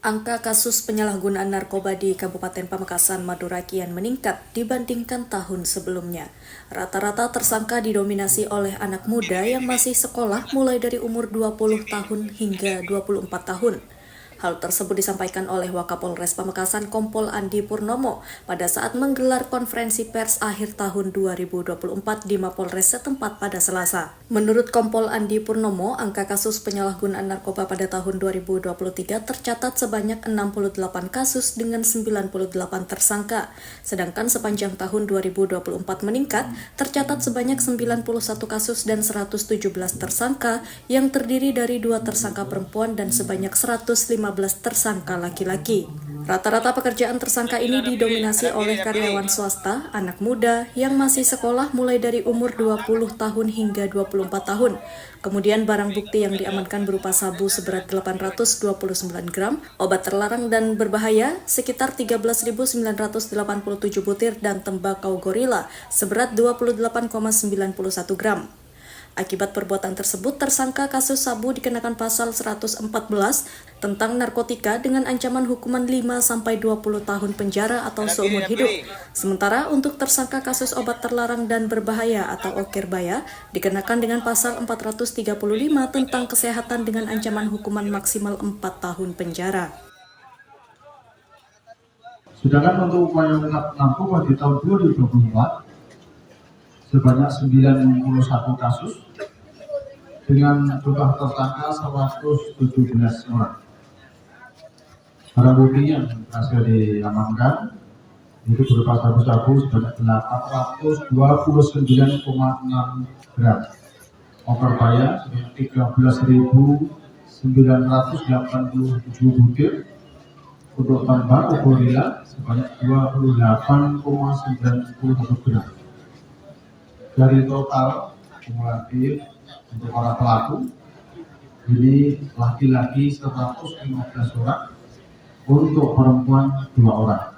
Angka kasus penyalahgunaan narkoba di Kabupaten Pamekasan, Madura kian meningkat dibandingkan tahun sebelumnya. Rata-rata tersangka didominasi oleh anak muda yang masih sekolah mulai dari umur 20 tahun hingga 24 tahun. Hal tersebut disampaikan oleh Wakapolres Pamekasan Kompol Andi Purnomo pada saat menggelar konferensi pers akhir tahun 2024 di Mapolres setempat pada Selasa. Menurut Kompol Andi Purnomo, angka kasus penyalahgunaan narkoba pada tahun 2023 tercatat sebanyak 68 kasus dengan 98 tersangka, sedangkan sepanjang tahun 2024 meningkat, tercatat sebanyak 91 kasus dan 117 tersangka yang terdiri dari 2 tersangka perempuan dan sebanyak 115 tersangka laki-laki. Rata-rata pekerjaan tersangka ini didominasi oleh karyawan swasta, anak muda yang masih sekolah mulai dari umur 20 tahun hingga 24 tahun. Kemudian barang bukti yang diamankan berupa sabu seberat 829 gram, obat terlarang dan berbahaya sekitar 13.987 butir dan tembakau gorila seberat 28,91 gram. Akibat perbuatan tersebut, tersangka kasus sabu dikenakan pasal 114 tentang narkotika dengan ancaman hukuman 5-20 tahun penjara atau seumur hidup. Sementara untuk tersangka kasus obat terlarang dan berbahaya atau okerbaya dikenakan dengan pasal 435 tentang kesehatan dengan ancaman hukuman maksimal 4 tahun penjara. Sedangkan untuk upaya narkoba di tahun 2024 sebanyak 91 kasus dengan jumlah tersangka 117 orang. Barang bukti yang berhasil diamankan itu berupa sabu-sabu sebanyak 829,6 gram, okerbaya sebanyak 13.987 butir, untuk tembakau gorila sebanyak 28,91 gram. Dari total kumulatif untuk para pelaku ini laki-laki 115 orang, untuk perempuan 2 orang.